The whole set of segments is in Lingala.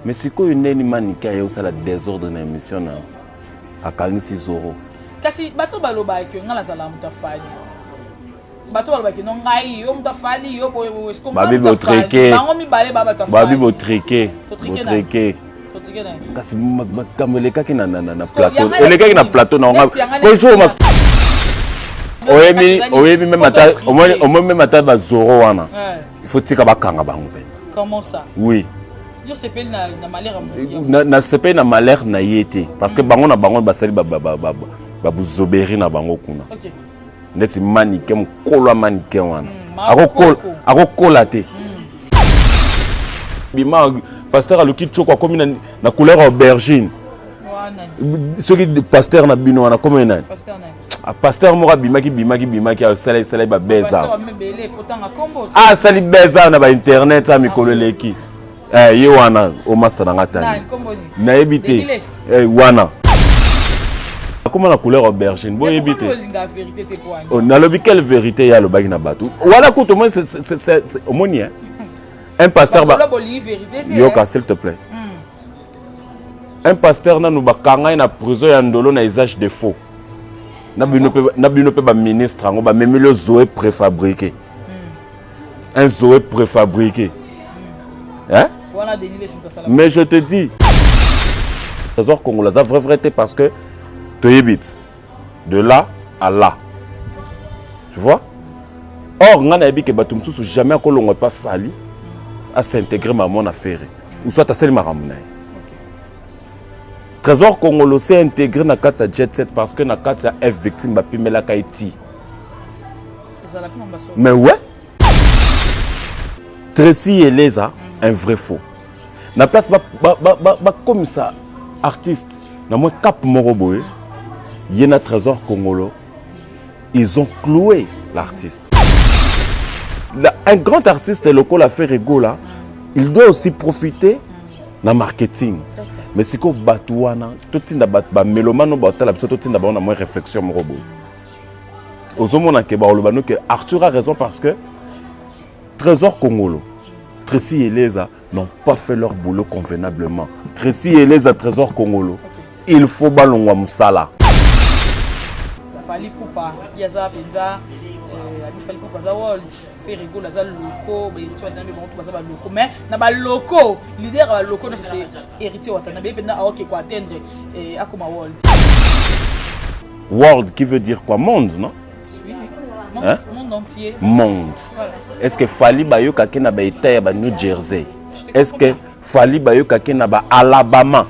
Mais c'est quoi une animanie qui a la désordre dans l'émission à Kalisi Zoro? Kasi bato baloba ke ngala zala mutafali. Bato baloba ke non ngai yo mutafali yo boy est-ce qu'on Babi botreke. Bango mi balé baba tafali. Babi botreke. Botreke. Kasi makamoleka ki na plateau. Eleka ki na plateau na nga. Bonjour ma. Oyebi même ata au moins même ata ba Zoro wana. Il faut tika bakanga bango pe. Comment ça? Oui. Yo sepel na malheur na sepel na malheur na yete parce que bango na bango basali ba buzoberi na bango kuna. OK. Ndeti manike mkolwa manike wana. Akokola te. Bima pasteur aluki choko comme na couleur aubergine. Ce qui pasteur na bino wana comme ena. Pasteur na. Pasteur mora bimaki sala ba beza. Pasteur mebele fotanga kombo. Ah sali beza na ba internet a mikolo leki. Ye wana o master na ngatani. Na ebité. Wana. Comment la couleur aubergine? Bon éviter. On a le quelle vérité y a le bagi na batu. Voilà écoute au moins c'est homonien. Un pasteur ba. Yoka s'il te plaît. Un pasteur na nous bakanga na prison ya ndolo na usage de faux. Na bino pe ba ministre ngo ba même le zoé préfabriqué. Un zoé préfabriqué. Hein? Mais je te dis, trésor congolais a vrai parce que tu évites de là à là. Tu vois? Or, on a dit que Batumsou jamais qu'on pas fallu à s'intégrer à mon affaire. Ou soit à celle de ma ramena. Trésor congolais s'est intégré dans la jet set parce que dans la est victime de Pimela Kaiti. Mais ouais. Tracy et Leza, un vrai faux. Na place comme ça artiste na moi cap moroboé yena trésor congolo ils ont cloué l'artiste. Un grand artiste local a fait rigola, il doit aussi profiter na marketing. Mais c'est quoi batouana tout tinda ba mélomano ba tala tout tinda ba on a moins réflexion moroboé. Ozomona ke ba olobano que Arthur a raison parce que trésor congolo Tracy et Leza n'ont pas fait leur boulot convenablement. Tracy et Leza trésor congolo. Il faut balongwa musala. Fali poupa, yaza benza, fali poupa za world, fait rigolo za loko, ba héritier watana be bantu baza ba loko, mais na ba loko, leader ba loko no c'est héritier watana be benda aoke ko atteindre akoma world. World qui veut dire quoi? Monde, non? Hein? Monde entier. Monde. Voilà. Est-ce que Fali Bayoka Kena ba État ba New Jersey? Est-ce que Fali Bayoka Kena ba Alabama?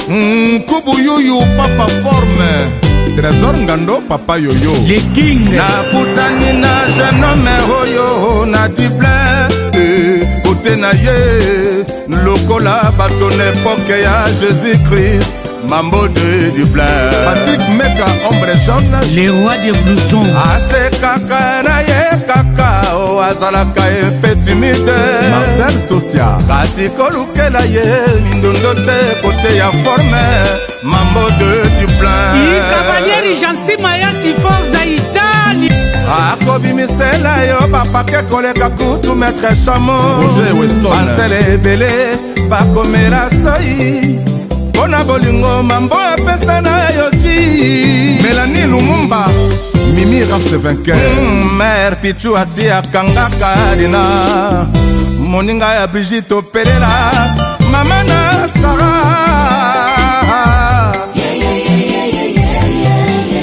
Kubu yoyo papa forme. Trésor Ngando papa yoyo. Les kings. Na putani na jeune homme hoyo na diplôme. Côté na ye. Lokola baton époque ya Jésus-Christ. Mambo de Dublin. Patrick Meka, ombre jaune. Les rois des blousons. Ase kaka na ye kaka. O azalaka e petit mide. Marcel Socia. Kasi koluke la ye. Mindondo te kote ya forme. Mambo de Dublin. I cavalieri Jansi Maya si forza Italie. Akobi misela yo papa ke koleka kutu maître Chamo. Roger Weston. Marcel Ebele. Bakomera soi. Bona bolingo mambo apesa na yoti. Mélanie Lumumba Mimi reste vainqueur. Mère Pichu asi akangaka dina. Moninga ya Brigitte Opelela. Mama na Sarah.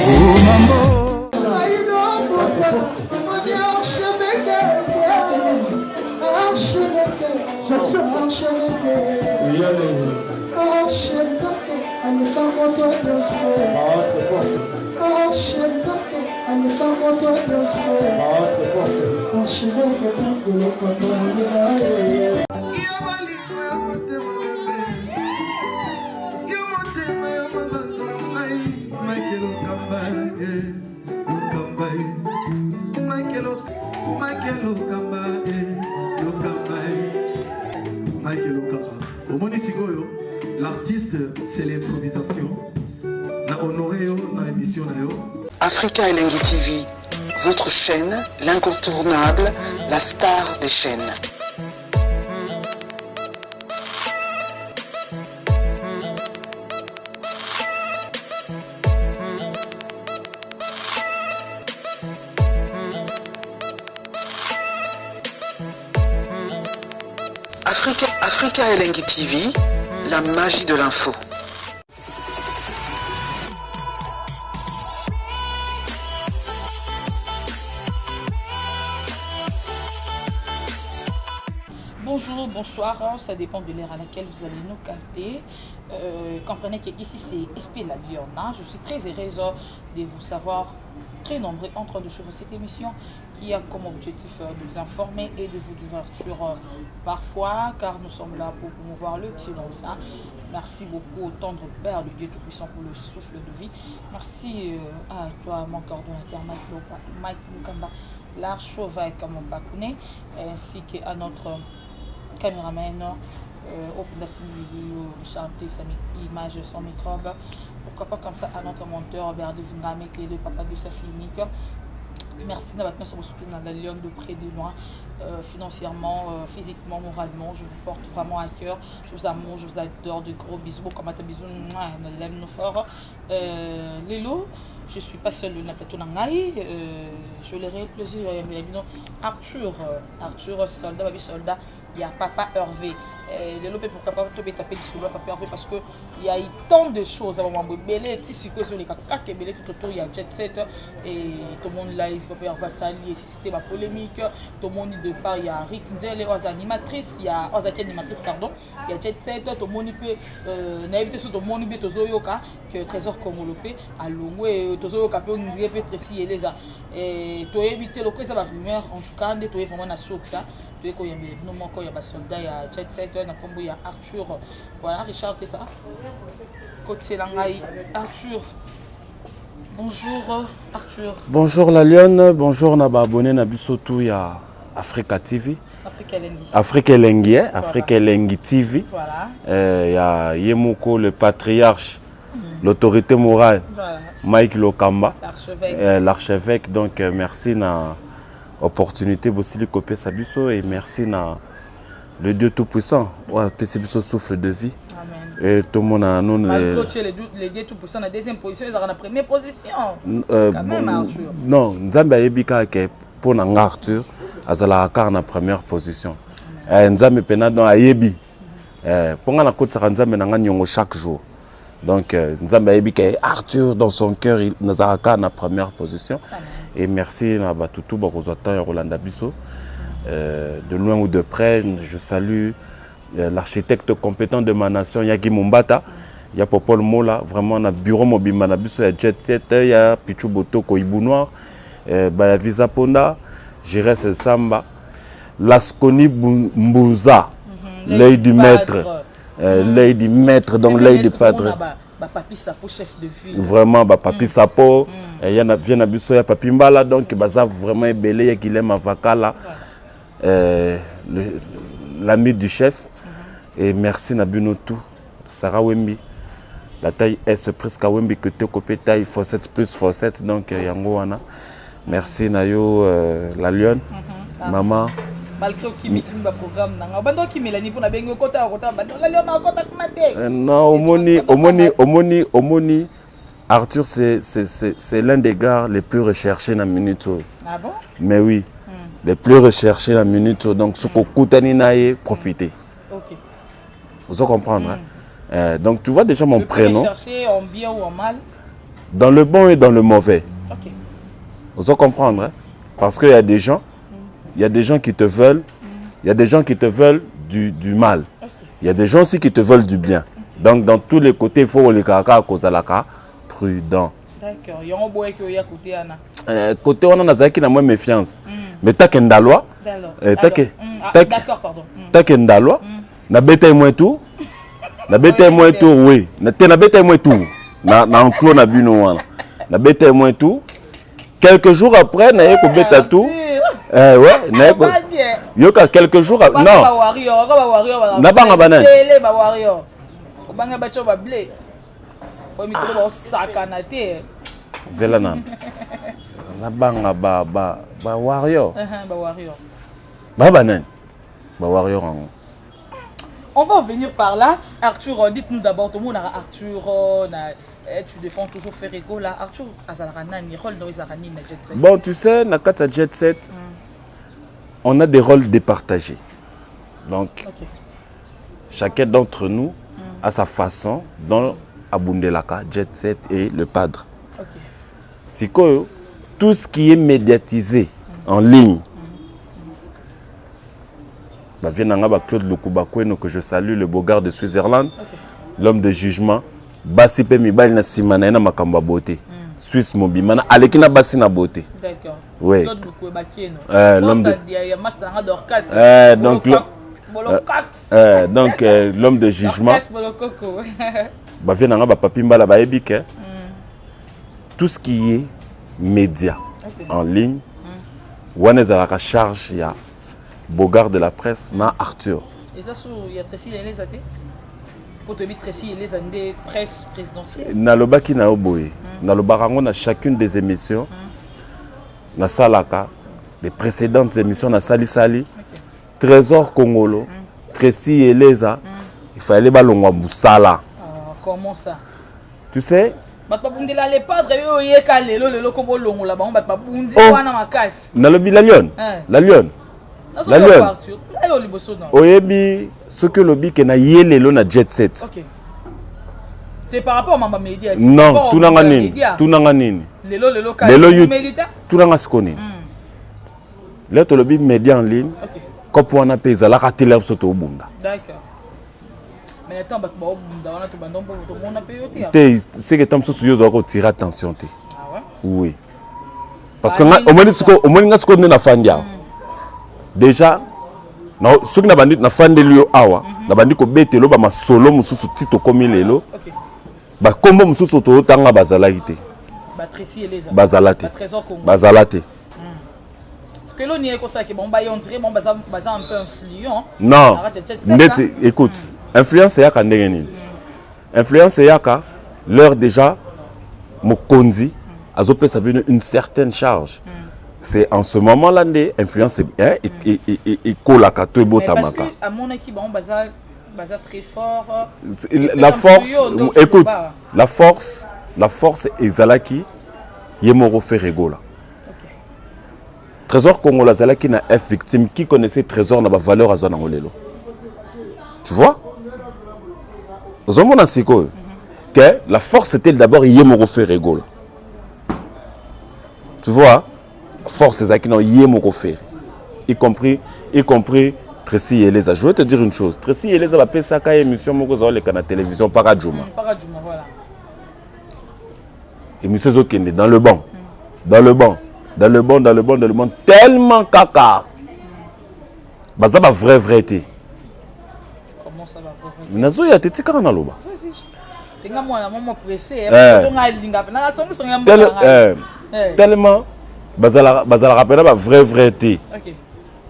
Oh mambo. L'artiste, c'est l'improvisation. Na honoré dans l'émission. Africa Elengi TV, Votre chaîne, l'incontournable, la star des chaînes. Africa Elengi TV, la magie de l'info. Bonjour, bonsoir, ça dépend de l'heure à laquelle vous allez nous capter. Comprenez qu'ici c'est SP La Lyon. Je suis très heureuse de vous savoir très nombreux en train de suivre cette émission qui a comme objectif de vous informer et de vous divertir parfois, car nous sommes là pour promouvoir le silence. Merci beaucoup au tendre Père, le Dieu Tout-Puissant, pour le souffle de vie. Merci à toi, mon coordonnateur Mike Mukamba, l'archevêque Kamon Bakune, ainsi qu'à notre caméraman au vidéo chanter sa image sans microbe. Pourquoi pas comme ça à notre monteur Robert de Vingame et le papa de sa clinique. Merci d'avoir soutenu dans la Lyon de près de loin, financièrement, physiquement, moralement. Je vous porte vraiment à cœur. Je vous amour, je vous adore. De gros bisous. Comme un bisou, on lève nos forts. Lélo, je suis pas seule dans le plateau d'Angaï. Je l'aurai le plaisir. Arthur, soldat, il y a papa Hervé. Le lopé pourquoi pas te taper sur le papa Hervé parce que il y a eu tant de choses à un moment belé tissu que sur les caca belé tout autour il y a jet set et tout le monde là il faut faire ça lié c'était ma polémique tout le monde de part il y a Rick Nzel aux animatrices il y a aux animatrices pardon il y a jet set tout le monde peut n'inviter sur tout le monde peut tozoyoka que trésor congolais à longue tozoyoka peut nous dire peut-être si et les et to éviter le que ça va rumeur en tout cas de to vraiment na soka il y a soldat, il y a jet set, il y a Arthur. Voilà, Richard, c'est ça. Côté Langaï, Arthur. Bonjour, Arthur. Bonjour la Lyon, bonjour Naba abonné Nabisotou, il y a Africa TV. Africa Elengi, Africa Elengi TV. Voilà. Il y a Yemoko, le patriarche, l'autorité morale, voilà. Mike Lokamba, l'archevêque. Donc merci na opportunité aussi de copier Sabiso et merci na le Dieu Tout-Puissant. Ouais, Sabiso souffle de vie. Amen. Et tout le monde a nous les Dieu Tout-Puissant la deuxième position, ils ont la première position. Quand même, Arthur. Non, Nzambe yebika ke pour nanga Arthur azala ka na première position. Nzambe pena dans ayebi. Pour nga na kotsa Nzambe nanga nyongo chaque jour. Donc Nzambe yebika Arthur dans son cœur il nazala ka na première position. Amen. Et merci à Batutu Bakozatan et Rolanda Bisso. De loin ou de près, je salue l'architecte compétent de ma nation, Yagi Mumbata. Il y a Popol Mola, vraiment, on a bureau Mobimana Bisso, il y a Jet Set, il y a Pichu Boto, Koibou Noir, Visa Ponda, Jires Samba, Lasconi Mbouza, l'œil du maître. L'œil du maître, donc l'œil du padre. Papi Sapo, chef de ville. Vraiment, Papi Sapo. Il y a bien Abisso, il y a Papi Mbala, donc Baza vraiment belé, il y a Guilhem Avakala, l'ami du chef. Et merci Nabunotou, Sarah Wembi. La taille est presque à Wembi que tu copies taille Fosset plus Fosset, donc Yangoana. Merci Nayo, la Lyon, maman. Malgré qu'il mette un programme, non, Omoni, Arthur, c'est l'un des gars les plus recherchés dans Minuto. Ah bon? Mais oui, les plus recherchés dans Minuto. Donc, ce qu'on coûte, profitez. Ok. Vous comprenez, hein? Donc, tu vois déjà mon prénom. Recherché en bien ou en mal? Dans le bon et dans le mauvais. Ok. Vous comprenez, hein? Parce qu'il y a des gens. Il y a des gens qui te veulent, il y a des gens qui te veulent du mal. Il y a des gens aussi qui te veulent du bien. Donc dans tous les côtés, il faut les kaka kozalaka prudent. D'accord. Il y a un boy qui est à côté Anna. Côté on a qui na moins méfiance. Mais ta kendalwa. D'accord, pardon. Ta kendalwa. Na beta moins tout. Na beta moins tout, oui. Na beta moins tout. Na enclos na bino wana. Na beta moins tout. Quelques jours après, na yeko beta tout. Ouais, yoka quelques jours non. Na banga banane. Zela nan. Na banga ba warrior. Ba warrior. Ba banan. Ba warrior. On va venir par là. Arthur, dites-nous d'abord, tout le monde a Arthur, tu défends toujours Ferrego là. Arthur, bon, tu sais, dans le Jet Set, on a des rôles départagés. Donc, chacun d'entre nous a sa façon dans Abundelaka, Jet Set et le padre. C'est que tout ce qui est médiatisé en ligne, Claude Lukubakweno, que je salue, le beau gars de Switzerland, l'homme de jugement, Basi pe mibali na simana na makamba beauté. Suisse mobimana alekina basi na beauté. D'accord. Oui. Claude Lukubakweno. L'homme de donc l'homme de jugement. Ba vient nga ba papi mbala ba ebike. Tout ce qui est média en ligne, wana ezalaka charge ya Bogard de la presse, na Arthur. Et ça, il y a Tracy les athées pour te dire Tracy les années presse présidentielle. Nalobaki na oboye. Nalobarango na chacune des émissions. Na salaka, les précédentes émissions na Sali. Trésor Congolo, Tracy Eleza. Il fallait balongwa musala. Comment ça? Tu sais? Les padres, Nalobi la lionne. La lionne. La lionne. Oyebi ce que lobi ke na yelelo na Jet Set. OK. C'est par rapport à Mamba Media. Non, tout nanga nini. Tout nanga nini. Lelo Media. Tout nanga skoni. Là to lobi média en ligne. OK. Kopo wana peza la katela soto obunda. D'accord. Mais attends, obunda wana to bandon to mona peyote. C'est que tam so suyo zo ko tirer attention te. Ah ouais? Oui. Parce que au moins nga skoni na fandia. Déjà, ceux qui n'ont pas fait de l'eau, na bandi ko betelo ba masolo mususu tito komi lelo. OK. Ba kombo mususu to tanga bazalaki. Ba Tracy Eleza. Bazalate. Trésor Congo. Bazalate. Parce que l'on y est comme ça que bon ba on dirait bon baza un peu influent. Non. Écoute, influence yaka ndenge nini. Influence yaka leur déjà mokonzi azopesa bino une certaine charge. C'est en ce moment-là que l'influence est colakato et botamaka. Parce que à mon équipe, on basa très fort. La force, écoute, la force est Zalaki, Yemoro Ferrego là. Trésor Congo la Zalaki na F victime qui connaissait Trésor na ba valeur à zona ngolelo. Tu vois? Aux hommes on siko que la force était d'abord Yemoro Ferrego là. Tu vois? Force qui n'ont yémo faire, y compris Tracy Eleza. Je veux te dire une chose. Tracy Eleza va faire ça quand émission moko les canaux télévision Paradjouma. Paradjouma, voilà. Émission Zokende dans le banc, dans le banc, tellement caca. Bah ça va vrai été. Comment ça va vrai? Nazo ya teti kana loba. Vas-y. Tenga moi maman pressé. Tellement Bazala rappelle pas vrai été. OK.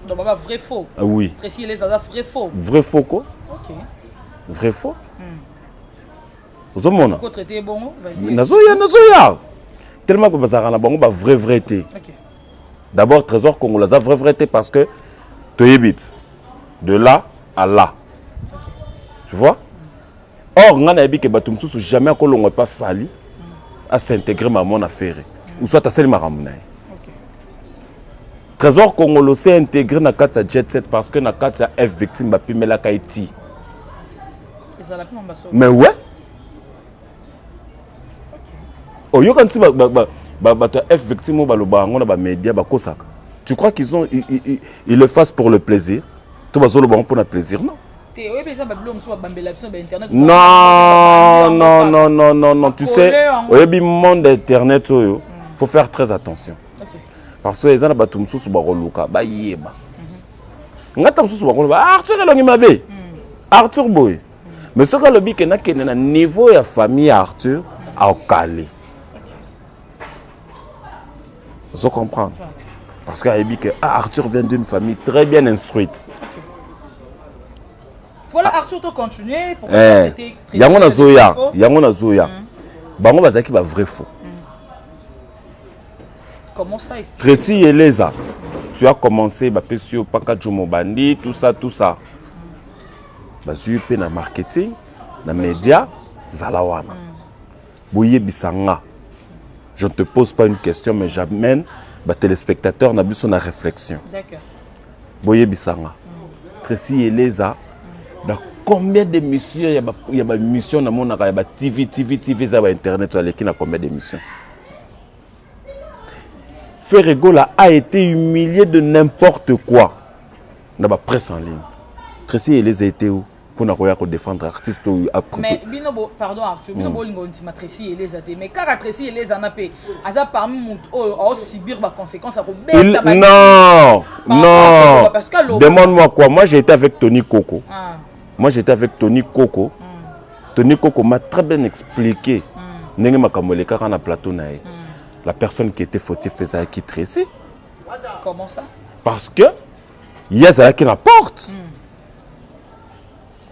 Donc pas vrai faux. Oui. Tracy les vrai faux. Vrai faux quoi? OK. Vrai faux? Ozomona. Ko traiter bon, vas-y. Nazo ya. Tellement que bazala na bango ba vrai été. OK. D'abord Trésor Congo la vrai été parce que toyebit de là à là. OK. Tu vois? Or ngana yebi ke batumsusu jamais ko longo pas fali à s'intégrer ma mon affaire. Ou soit à celle maramuna. Trésor Congolo s'est intégré dans le Jet Set parce que dans le F victime va plus la Kaiti. Mais ouais. Oh yo quand si F victime ou ba média ba kosaka. Tu crois qu'ils le fassent pour le plaisir? Tout va solo pour le plaisir non? Non. Tu sais, au monde internet faut faire très attention. Parce que les gens ont tout sous baroluka, ba yeba. Ngata sous baroluka, Arthur elongi mabe. Arthur boy. Mais ce que le bic na kena niveau ya famille Arthur a calé. Vous comprenez? Parce que Arthur vient d'une famille très bien instruite. Voilà Arthur to continuer pour yango na zoya. Bango bazaki ba vrai faux. Comment ça? Tracy Eleza, tu as commencé, Pesio, Pakajomo Bandi, tout ça. Tu as na marketing, na média, Zalawana. Boye Bissanga. Je ne te pose pas une question, mais j'amène les téléspectateurs à la réflexion. D'accord. Boye Bissanga. Tracy Eleza, dans combien d'émissions il y a des émissions dans mon TV, Internet, il y a combien d'émissions? Ferregola a été humilié de n'importe quoi dans la presse en ligne. Tracy Eleza était où pour nous défendre l'artiste après. Mais Binobo, pardon Arthur, Binobo lingo ntima Tracy Eleza mais car Tracy Eleza n'a pas asa parmi moun subir les conséquences Non. Demande-moi quoi? Moi j'ai été avec Tony Coco. Tony Coco m'a très bien expliqué nenge makamole kaka na plateau nae. La personne qui était fautive faisait qui Tracy. Comment ça? Parce que il y a ça qui n'apporte.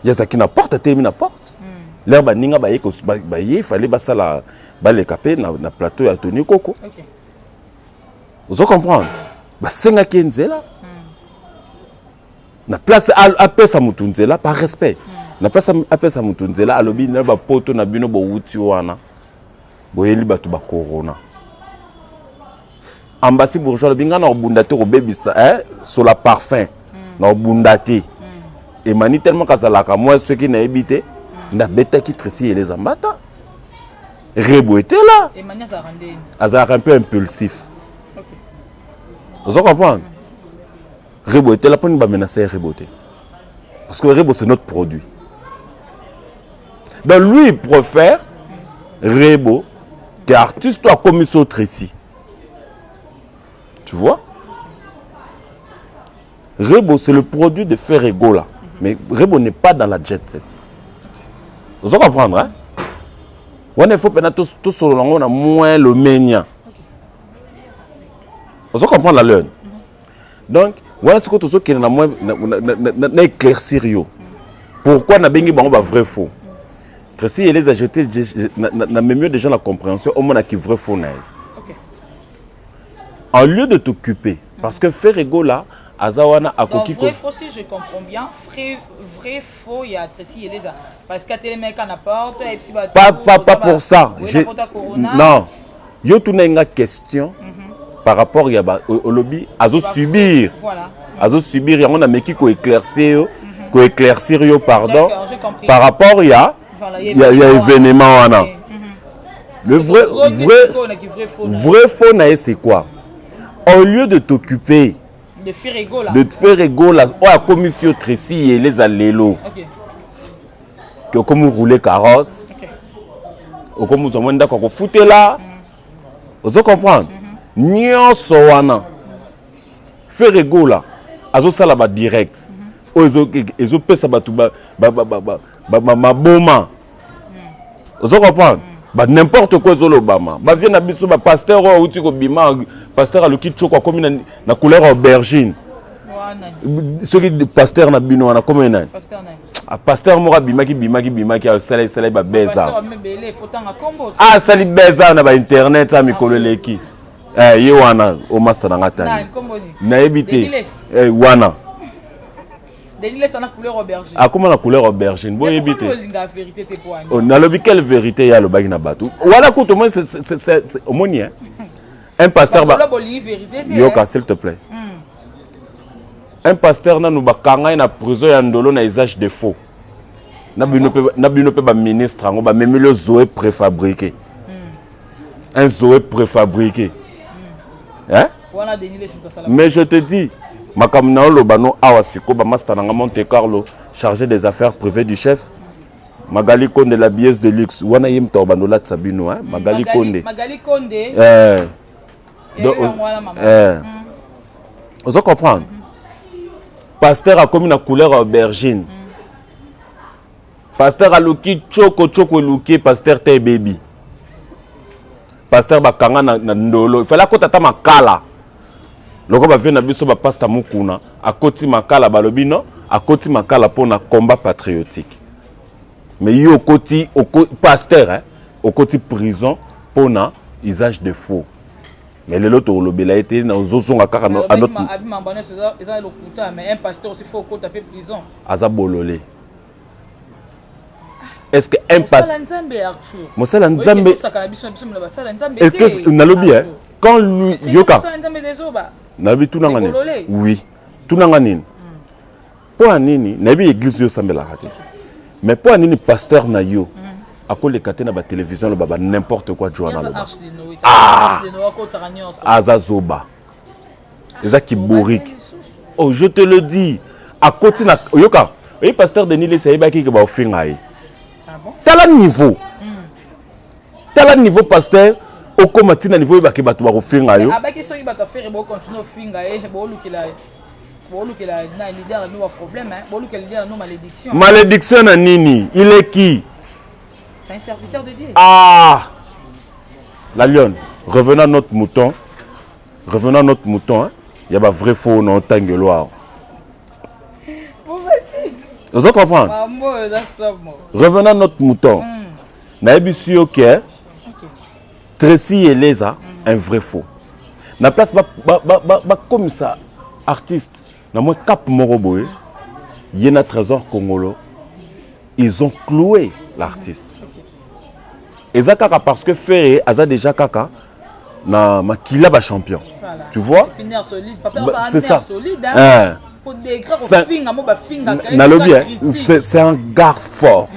Il y a ça qui n'apporte, termine n'apporte. Là, il fallait les caper dans le plateau à Tony Coco. Vous comprenez? C'est un qui est là. La place à Pesa Moutounzela, par respect. La place à Pesa Moutounzela, à l'objet de la poto, na bino boutiwana. Boyeli batuba corona. Ambassy bourgeois, le binga na obundate au bébé sur la parfum. Na obundate. Et mani tellement kazalaka moi ceux qui n'a habité n'a bêta qui Tracy et les ambata. Rebo était là. Et mani azarandé. Azar un peu impulsif. OK. Vous comprenez? Rebo était là pour nous menacer Rebo. Parce que Rebo c'est notre produit. Donc lui il préfère Rebo que artiste toi comme sur Tracy. Tu vois? Rebo c'est le produit de Ferregola. Mais Rebo n'est pas dans la jet set. Vous comprenez, hein? Il faut que tout ce on a moins le ménia. Vous comprenez la leune? Donc, voilà ce que tout ce qui est moins éclaircir. Pourquoi on a bien dit vrai faux? Tracy et les achetés, n'a même mieux déjà la compréhension, au moins qui vrai faux. En lieu de t'occuper, parce que Ferregola, Azawana a donc vrai faux si je comprends bien, vrai faux il y a Tracy Eleza parce que les mecs en apportent et puis pas pour ça. Non. Yo tourne une question par rapport au lobby azo subir. Voilà. Azo subir y a on a meki ko éclaircir pardon par rapport il y a événement wana. Le vrai faux c'est quoi? Au lieu de t'occuper de Ferregola. La commission Tracy et les allélos. Que comme vous roulez carrosse. Ou comme vous avez d'accord foutre là. Vous comprenez? Nyon soana. Ferregola. Azo sala ba direct. Ezo pesa ba tuba ma boma. Vous comprenez? N'importe quoi sur l'Obama. Vient na biso ba pasteur ou tiko bima pasteur aluki choko comme na couleur aubergine. Ce qui pasteur na bino na comme na. Pasteur mora bimaki al sala ba beza. Ah sali beza na ba internet a mikolo leki. Ye wana o master na ngata. Na ebité. Wana. Laisse la couleur aubergine. Ah, comment la couleur aubergine? Bon, éviter. On a le quelle vérité il y a le bague na batou. Voilà, écoute, au moins c'est aumônier. Un pasteur ba. Yoka, s'il te plaît. Un pasteur na nous bakanga na prison ya ndolo na usage de faux. Na bino pe ba ministre ngo ba même le zoé préfabriqué. Un zoé préfabriqué. Hein? Mais je te dis Makamna Lobano Awasiko, Bamasta Monte Carlo, chargé des affaires privées du chef. Magali Konde, la biesse de luxe. Wana yim Tobano la Tsabino, hein? Magali Konde. Magali Konde. Vous comprenez? Pasteur a comme une couleur aubergine. Pasteur a luki choko luki, pasteur te baby. Pasteur Bakanga na ndolo. Il fallait que tata makala. Loko ba vient na biso ba pasta mukuna akoti makala balobino akoti makala pona combat patriotique. Mais yo koti pasteur hein au côté prison pona usage de faux. Mais le lot lobela été dans zozonga kaka à notre mais un pasteur aussi faut qu'on tape prison. Aza bololé. Est-ce que un pasteur Mosala Nzambe est que nalobi quand lui yoka nabi tout nangani oui tout nangani pour anini nabi église yo sambela raté mais pour anini pasteur na yo akole katé na ba télévision le baba n'importe quoi Joanna loba azazoba eza kiborique oh je te le dis à côté na yoka oui pasteur Denis le sayeba ki ke ba ofinga Tel niveau pasteur au commatina niveau ba ke bato ba kofinga yo abaki so ibata faire bo continuer finga bo lukila na leader no problème bo lukila leader no malédiction na nini il est qui c'est un serviteur de Dieu la lionne revenons à notre mouton hein il y a ba vrai faux non tangeloir vous comprenez revenons à notre mouton na ebisu OK Tracy et Leza un vrai faux na place ba comme ça artiste na moi cap moroboé yena trésor congolo ils ont cloué l'artiste eza kaka parce que Ferré aza déjà kaka na makila ba champion tu vois c'est ça c'est un gars fort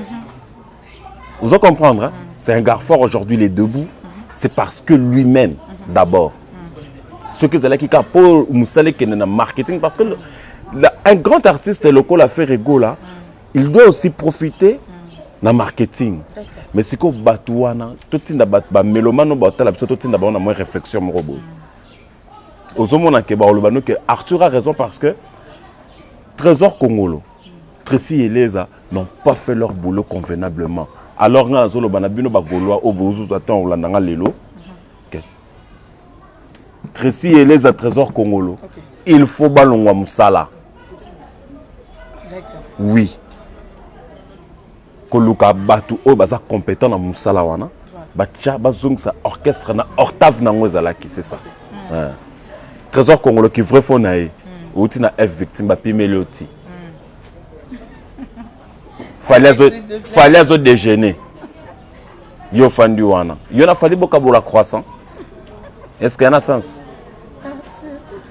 vous allez comprendre hein? C'est un gars fort aujourd'hui, il est debout. C'est parce que lui-même, d'abord. Ce que c'est qui pour Moussale qui est dans le marketing, parce que un grand artiste local a fait Rego là, il doit aussi profiter dans le marketing. Mais c'est que Batouana, tout le monde a mélomane, tout le monde a moins réflexion. Arthur a raison parce que Trésor Congolo, Tracy et Leza n'ont pas fait leur boulot convenablement. Alors, nous avons Tracy et les trésors congolo. Il faut balongwa musala. Oui. Koluka batu o baza compétent na musala wana. Bacha bazong sa orchestre na octave na ngozala qui c'est ça. Trésor congolo qui vrai faux nae. Outi na F victime ba pimeloti. Fallait zo déjeuner. Yo fandi wana. Yo na fali bokabola croissant. Est-ce qu'il y a un sens?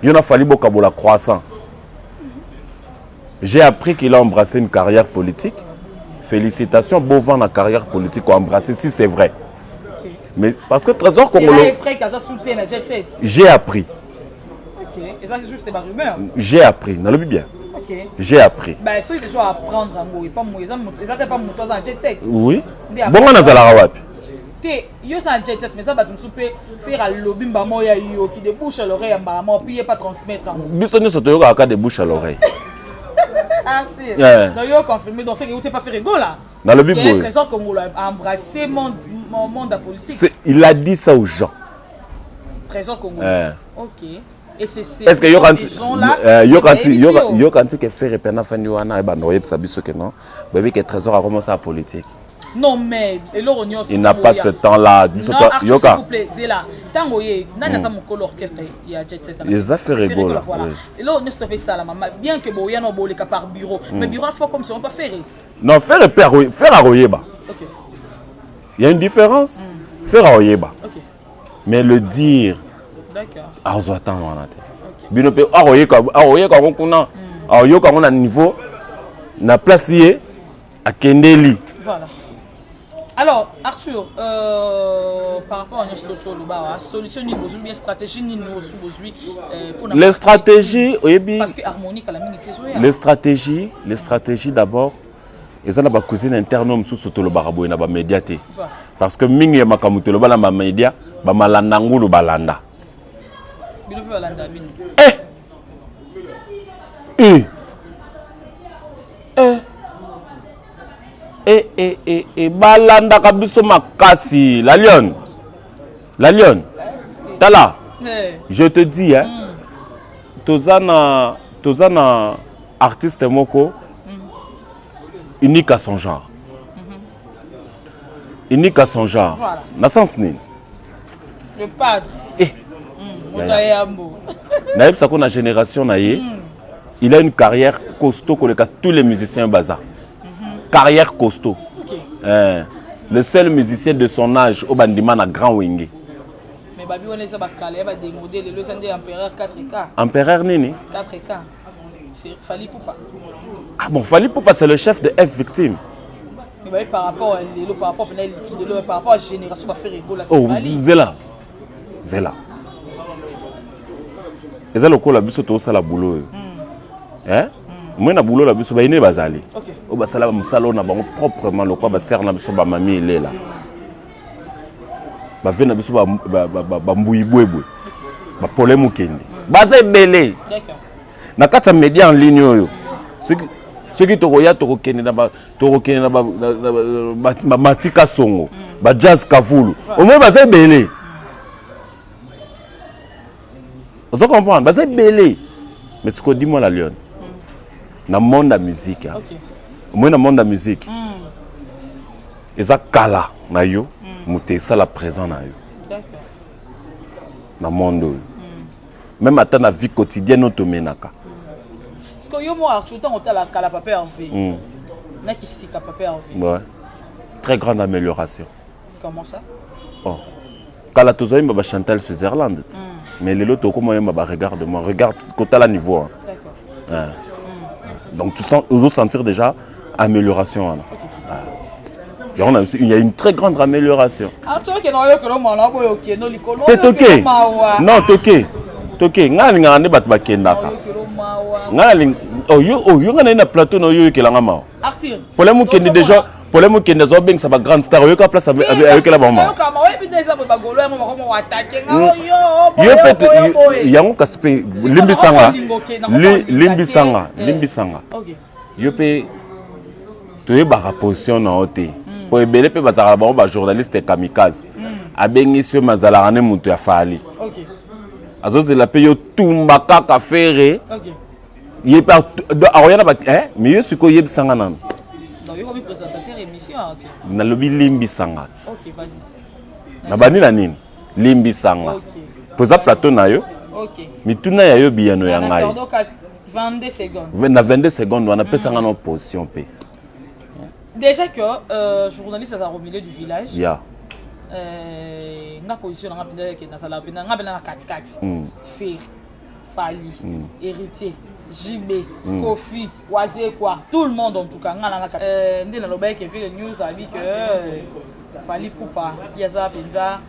Yo na fali bokabola croissant. J'ai appris qu'il a embrassé une carrière politique. Félicitations, beau vent la carrière politique qu'on a embrassé si c'est vrai. Mais parce que Trésor Congolo. J'ai appris. Et ça c'est juste des rumeurs. J'ai appris, n'a le bien. J'ai appris. Bah, ceux qui sont à apprendre à mourir, pas mourir, ça pas mourir dans jet set. Oui. Bon, on a la rawapi. Yo ça jet set, mais ça va te faire à lobby mbamo ya yo qui débouche à l'oreille mbamo puis pas transmettre. Bisoni soto yo ka débouche à l'oreille. Donc yo confirmé donc c'est que vous c'est pas faire rigolo là. Dans le but boy. Trésor comme on a embrassé mon monde politique. Il a dit ça aux gens. Trésor comme OK. Est-ce que yo quand que faire pena fani wana ba noyer sabiso que non bébé que Trésor a commencé la politique. Non mais il n'a pas ce temps là. Non, s'il vous plaît, c'est là. Tango ye, nana sa mon orchestre il a jet set. Les affaires rigolo. Et là on est fait ça la maman bien que boya no bolé par bureau, mais bureau faut comme ça on pas faire. Non, faire à Oyeba. OK. Il y a une différence. Faire à Oyeba. OK. Mais le dire d'accord. Ah, on attend on a. Bino pe a Oyeka kuna. A Oyeka on a niveau na placé à Kendeli. Voilà. Alors, Arthur, par rapport à notre solution, bien stratégie, les stratégies, parce que harmonique à la minute. Les stratégies d'abord, ils ont la cousine interne sous ce le barabo et na ba médiaté. Parce que mingi ya makamuto le bala ma média, ba malanda ngulu balanda. Bino pe balanda bino. Et balanda kabiso makasi la lionne tala je te dis hein tozana artiste moko unique à son genre voilà. Na sens ni le padre Naïb Sako na génération naïe, il a une carrière costaud que tous les musiciens bazar. Carrière costaud. Le seul musicien de son âge au Bandima na grand wingé. Mais Babi on est ça bakale ba démodé le sandé empereur 4K. Empereur nini? 4K. Fali Poupa. Ah bon, Fali Poupa c'est le chef de F Victime. Mais par rapport à la génération va faire rigolo là. Oh, Zela. Et ça le coup la biso to ça la boulot. Hein? Moi na boulot la biso ba ine bazali. OK. O ba sala musalo na bango proprement le quoi ba ser na biso ba mami il est là. Ba ve na biso ba mbuyibwebwe. Ba pole mukende. Ba za belé. D'accord. Na kata média en ligne yo. Ceux qui tokoya tokokende na ba matika songo, ba jazz kavulu. Au moins ba za belé. Vous comprenez? Bah c'est belé. Mais ce que dis-moi la Lyon. Dans le monde de la musique. Moi dans le monde de la musique. Et ça kala na yo, muté ça la présent na yo. D'accord. Dans le monde. Même à la vie quotidienne automenaka. Parce que yo mo Arthur tant on t'a la kala papa Hervé. Na qui si ka papa Hervé. Ouais. Très grande amélioration. Comment ça? Oh. Kala tozoyi ba Chantal Switzerland. Mais les autres, comment regarde-moi, regarde côté à niveau. Hein. D'accord. Donc tu sens, vous sentir déjà amélioration. Hein. Okay. Il y a une très grande amélioration. T'es toqué? Non, toqué. Toqué. Nga ne bat bakendaka. Oh yo nga na plateau no yo kelanga ma. Arthur. Problème kende déjà. Problème qui est bien ça va grande star avec la place avec la maman. Yango kaspe limbi sanga. Yo pe to ba position na hote. Po ebele pe bazala ba journaliste kamikaze. Abengi sur mazala ne mutu ya fali. OK. Azoze la pe yo tumba kaka fere. OK. Yé pa aroyana ba mais yo siko yeb sanga nan. Donc, il faut présentateur émission. Na lobi limbi sangat. OK, vas-y. Na bani na nini? Limbi sanga. OK. Poza plateau na yo. OK. Mituna ya yo biyano ya ngai. Donc 22 secondes. Na 22 secondes on appelle ça en position p. Déjà que journaliste à au milieu du village. Ya. Na position na ngapenda ke na sala pena ngapenda na kati. Faire Fali, héritier, JB, Kofi, Wazé quoi, tout le monde en tout cas. Ndé na loba qui fait le news a dit que Fali Poupa, Yaza Penza,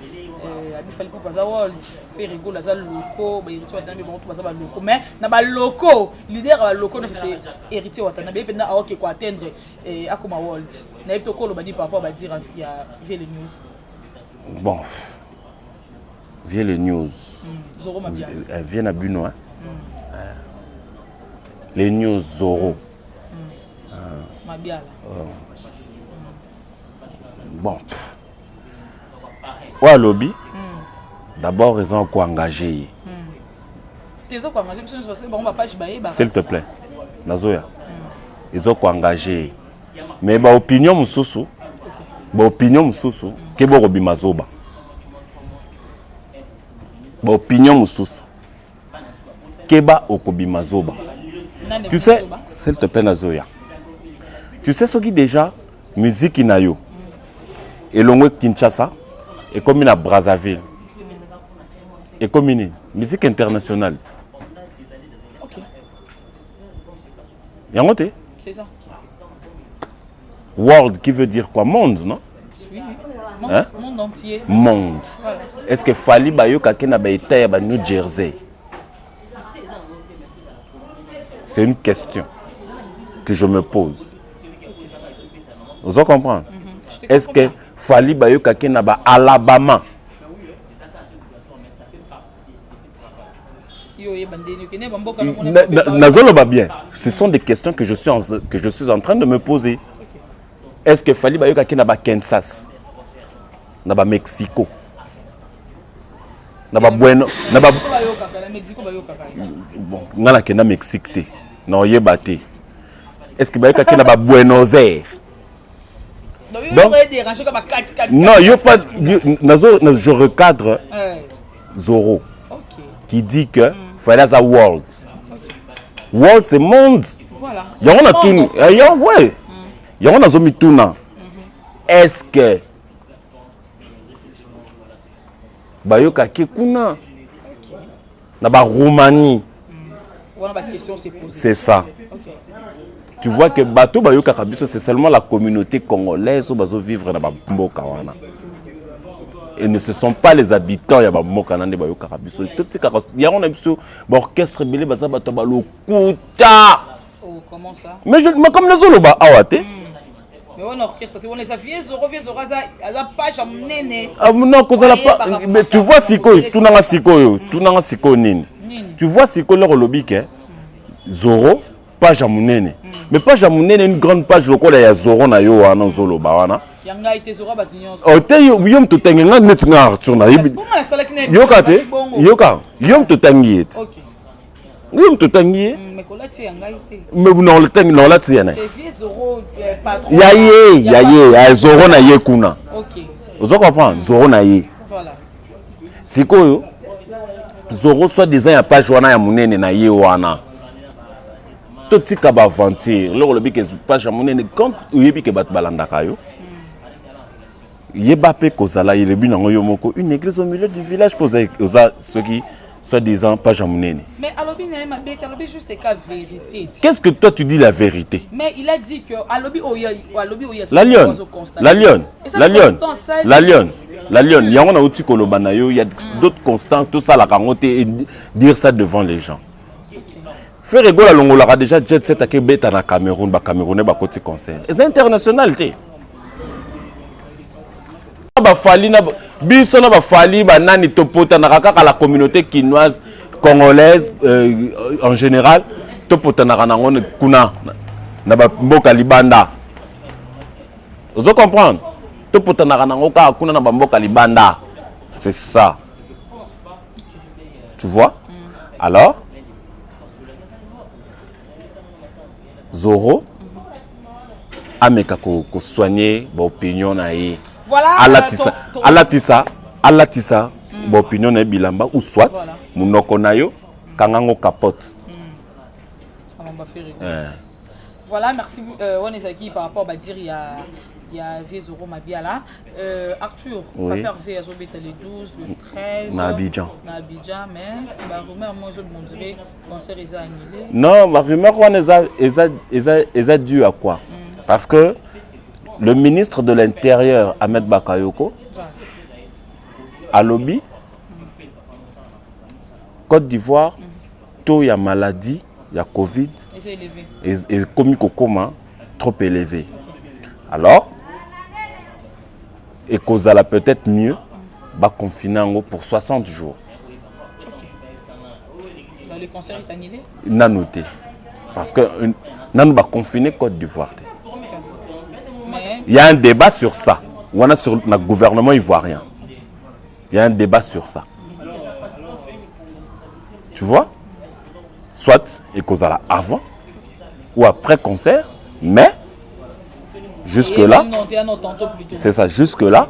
Fali Poupa za world, fait rigolo za loko, ba héritier watana bon tout ba loko mais na ba loko, leader ba loko c'est héritier watana be penda a ok quoi atteindre akoma world. Na epto ko lo ba di par rapport ba dire il y a le news. Bon. Viens les news. Viens à Buno. Hein? Les news Zoro. Bon. Au lobby. D'abord, ils ont quoi engagé. S'il te plaît. Nazoya. Ils ont quoi engagé. Mais ma opinion mususu. Ma opinion mususu. Kebo robi mazoba. Opinion mususu Keba okobi mazoba. Tu sais, s'il te plaît Nazoya. Tu sais ce qui déjà musique inayo. Et l'ongo Kinshasa et comme à Brazzaville. Et comme une musique internationale. OK. Yangote? C'est ça. World qui veut dire quoi? Monde, non? Oui. Monde entier. Monde. Voilà. Est-ce que Fali Bayoka Kena Baïta ba New Jersey? C'est une question que je me pose. Vous comprenez? Est-ce que Fali Bayoka Kena ba Alabama? Nazoloba bien. Ce sont des questions que je suis en train de me poser. Est-ce que Fali Bayoka Kena ba Kansas? Naba Mexico? Naba Bueno? Naba bon, ngana kena Mexique te. Non yebate. Est-ce que Bayoka Kena ba Buenos Aires? Donc, non, je recadre Zoro. qui dit que fallait ça world. World c'est monde. Voilà. Il y a tout. Il y a ouais. Il y a zomi tuna. Est-ce que bayoka kekuna na ba Roumanie. C'est ça. Tu vois que bateau bayoka kabiso c'est seulement la communauté congolaise où bazo vivre na ba mboka wana. Et ne ce sont pas les habitants ya ba mboka na bayoka kabiso. Tout petit il y a un orchestre belé baza bato ba lokuta. Oh, comment ça? Mais comme les Zoloba awate. Mais on orchestre, on les a vieux Zoro, ça pas jamais. Ah non, cause la pas. Mais tu vois siko, tout nanga siko nini. Tu vois siko le lobby que Zoro page à munene. Mais page à munene une grande page lokola ya Zoro na yo wana Zoloba wana. Yanga ite Zoro batinyo. Oh te yom to tenga net nga Arthur na yibi. Yoka te. Yom to tangi. OK. Yom to tangi. Mais vous n'en le tenez non là tiens. Ya Zoro na ye kuna. OK. Vous comprenez Zoro na ye. Voilà. Sikoyo Zoro soit disant ya page wana ya munene na ye wana. Tout petit ka ba aventure. Le bi que page ya munene quand yebi ke bat balanda kayo. Yeba pe kozala yebi nango yo moko une église au milieu du village pour ceux qui soi-disant pas jamounene. Mais Alobi juste des cas vérité. Qu'est-ce que toi tu dis la vérité? Mais il a dit que Alobi Oya la lionne, il y a un outil kolobanayo, il y a d'autres constants, tout ça la carotte et dire ça devant les gens. Faire rigolo la longola déjà jet set à Québec na Cameroun, ba Camerounais ba côté concert. C'est international té. Ba fali na biso na ba fali ba nani topota na kaka la communauté quinoise congolaise en général topota na ngone kuna na ba mboka libanda. Vous comprenez? Topota na ngoka kuna na ba mboka libanda. C'est ça. Tu vois? Alors Zoro ameka ko soigner ba opinion na ye. Voilà. Alatisa ba opinion na bilamba ou soit munoko na yo kangango capote. Voilà, merci Wanezaki par rapport à dire il y a Zoro Mabiala. Arthur, on va faire VSOB le 12, le 13 na Abidjan, mais ba rumeur moi je montrer concert est annulé. Non, ma rumeur est dû à quoi? Parce que le ministre de l'Intérieur Ahmed Bakayoko à lobby Côte d'Ivoire taux y a maladie, il y a Covid et comme Kokoma trop élevé. Alors et cause la peut-être mieux va confiner en haut pour 60 jours. Le concert est annulé? N'a noté parce que nous va confiner Côte d'Ivoire. Il y a un débat sur ça. On a sur le gouvernement ivoirien. Il y a un débat sur ça. Tu vois? Soit il cause avant ou après concert, mais jusque là, c'est ça. Jusque là,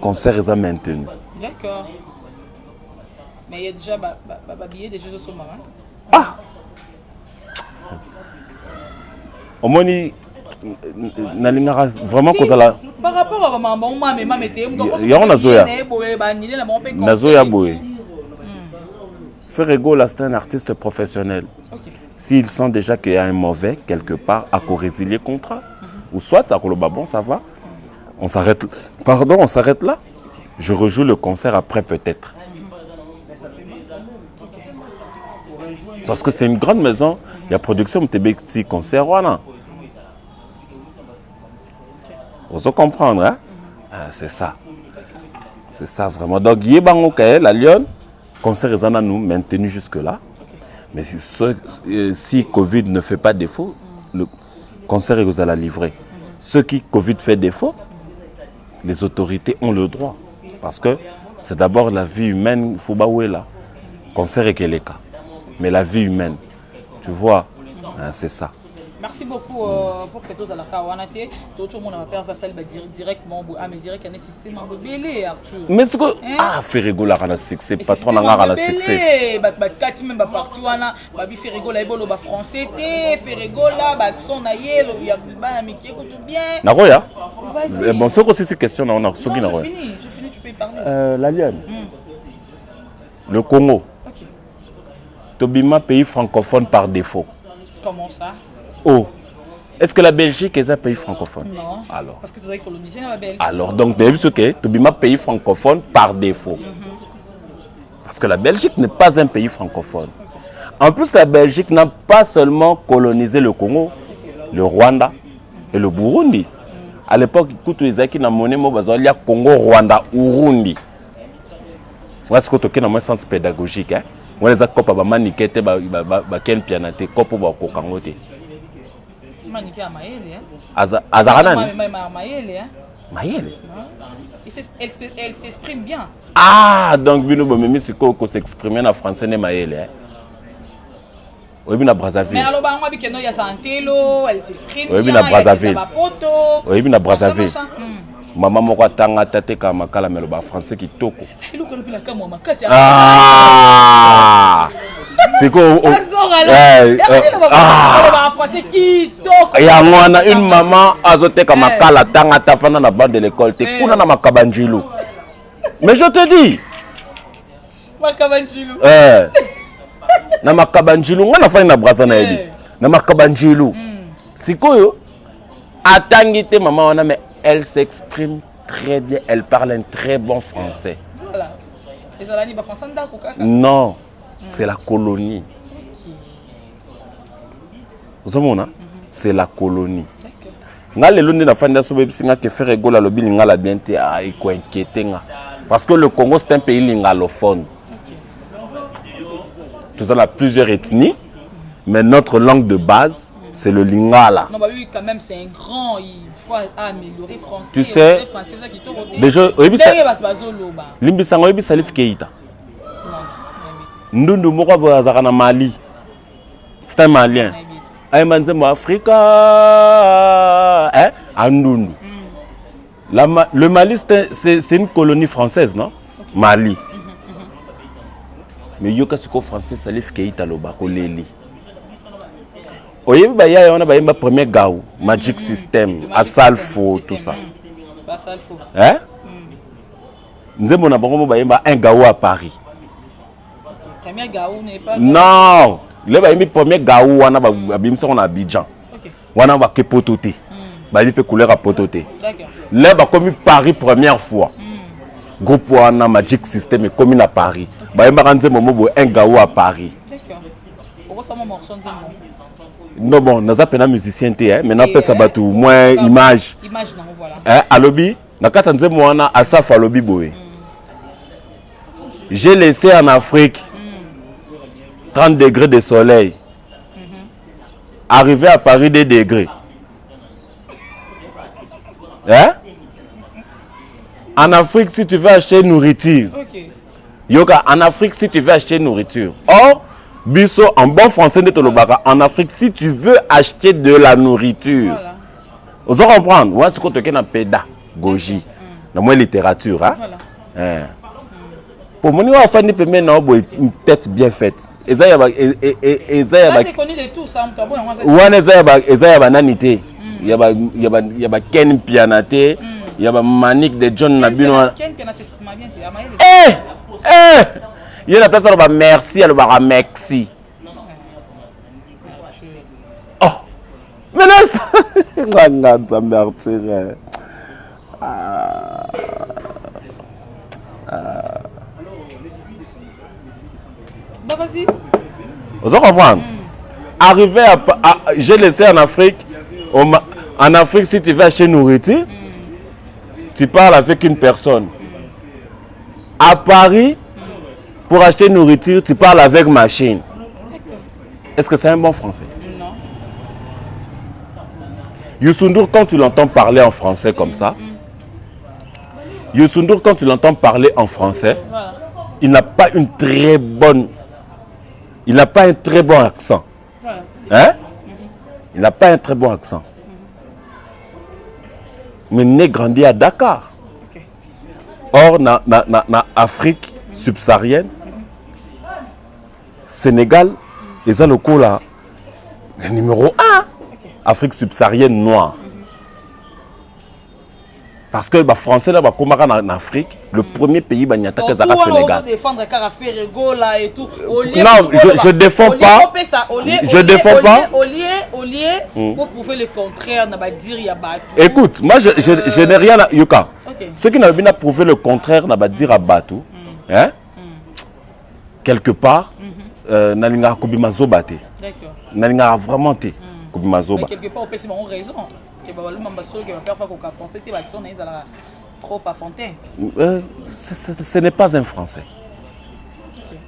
concert est maintenu. D'accord. Mais il y a déjà billet des Jeux de Soma. Ah. Au moins, vraiment quand la. Par rapport à maman, il y a un Nazoya. Nazoya Boé. Ferrego, c'est un artiste professionnel. S'ils sentent déjà qu'il y a un mauvais quelque part, à résilier le contrat, ou soit à Kolobabon, ça va. On s'arrête. Pardon, on s'arrête là. Je rejoue le concert après peut-être. Parce que c'est une grande maison, il y a production de petit concert. Voilà. Vous comprenez, hein? C'est ça. C'est ça vraiment. Donc, la Lyon, concert est nous maintenu jusque-là. Mais si Covid ne fait pas défaut, le concert est à la livrer. Ceux qui Covid fait défaut, les autorités ont le droit. Parce que c'est d'abord la vie humaine, il faut baouer là. Concert est quel cas. Mais la vie humaine, tu vois, hein, c'est ça. merci beaucoup pour que tous à la Kawanate. Tout le monde va faire ça directement. Mais direct, il y a un système belé, Arthur. Mais c'est que. Ah, Ferrego la rana succès, patron n'a pas succès. Kati même parti wana, babi Ferrego la ebolo ba français té, Ferrego la ba son na yelo, ya ba mi qui écoute bien. Naroya. Vas-y. Bon, c'est aussi cette question on a sogi Naroya. Je finis, tu peux y parler. La Liane. Le Congo. OK. Tobima pays francophone par défaut. Comment ça? Oh. Est-ce que la Belgique est un pays francophone? Non. Alors. Parce que tu dois coloniser la Belgique. Alors, donc, tu as vu ce que Tobima pays francophone par défaut. Parce que la Belgique n'est pas un pays francophone. En plus, la Belgique n'a pas seulement colonisé le Congo, le Rwanda et le Burundi. À l'époque, écoute, les gens qui n'ont monnaie, il y a Congo, Rwanda, Burundi. Voilà ce que tu as dans mon sens pédagogique. On les a coupés à maniquette, quel pianate, coupé à cocangote. Maniquette à Maëlle. Azaranan. Maëlle. Maëlle. Elle s'exprime bien. Ah, donc, nous avons s'exprimer en français, Maëlle. Oui, bien à Brazzaville. Mais alors, il y a Santelo, elle s'exprime bien. Oui, bien à Brazzaville. Oui, bien à Brazzaville. Maman moko tanga tate ka makala melo ba français qui toko. Ah! C'est quoi? Ah! Français qui toko. Ya mwana une maman azote ka makala tanga tafana na bande de l'école te kuna na makabanjilo. Mais je te dis. Makabanjilo. Na makabanjilo ngana fani na braza na yebi. Na makabanjilo. Sikoyo atangite maman wana mais elle s'exprime très bien, elle parle un très bon français. Voilà. Non, c'est la colonie. Vous savez, c'est la colonie. Parce que le Congo c'est un pays lingalophone. Nous avons plusieurs ethnies, mais notre langue de base c'est le lingala. Non, bah oui, quand même, c'est un grand. Il faut améliorer le français. Tu sais, déjà, Limbisango Salif Keita. Ndundu Moko Bazarana Mali. C'est un Malien. Aïmanzemo Africa. Hein? Andundu. Le Mali, c'est une colonie française, non? Mali. Mais Yokasuko français Salif Keita Lobakoleli. Oui, il y a un premier Gaou, Magic System, Asalfo, tout ça. Hein? Nous avons un Gaou à Paris. Premier Gaou n'est pas. Non! Le premier Gaou, on a Abidjan. On a Kepototé. Il fait couleur à Pototé. Là, comme Paris première fois. Groupe Wana Magic System est comme à Paris. Il y a un Gaou à Paris. Non, bon, nous avons un musicien, mais nous avons ça moins image. Image, non, voilà. À lobby, nous avons un Asaf à lobby. J'ai laissé en Afrique 30 degrés de soleil. Arrivé à Paris, 2 degrés. Hein? En Afrique, si tu veux acheter nourriture. Yoga, en Afrique, si tu veux acheter nourriture. Or, Bisso, en bon français de Tolobara, en Afrique, si tu veux acheter de la nourriture, vous allez comprendre. Moi, c'est ce que tu as péda, goji. Dans ma littérature, hein? Pour moi, il faut une tête bien faite. C'est connu de tout ça. Il y a Ken Pianate, il y a Manik de John Nabino. Il y a la place où merci, elle va merci. Oh! Mais là, ça me retire. Vas-y. Vous comprenez? Arrivé à. J'ai laissé en Afrique. En Afrique, si tu veux acheter nourriture, tu parles avec une personne. À Paris, pour acheter nourriture, tu parles avec machine. Est-ce que c'est un bon français? Non. Youssou N'Dour, quand tu l'entends parler en français comme ça, Youssou N'Dour, quand tu l'entends parler en français, il n'a pas une très bonne. Il n'a pas un très bon accent. Hein? Il n'a pas un très bon accent. Mais né grandi à Dakar. Okay. Or, na Afrique subsaharienne, Sénégal, ils ont le coup là, le numéro 1. Okay. Afrique subsaharienne noire. Parce que les Français là, en Afrique, le premier pays c'est le Sénégal. Non, je défends pas. Je défends pas. Pour prouver le contraire, écoute, moi je n'ai rien à Yoka. Ceux qui n'ont pas prouvé le contraire, n'a dire à Batou. Hein? Quelque part, Nalinga Kobima Zobate. D'accord. Nalinga vraiment té. Kobima Zoba. Mais quelque part, on a raison. Trop à Fontaine. Ce n'est pas un Français. Okay.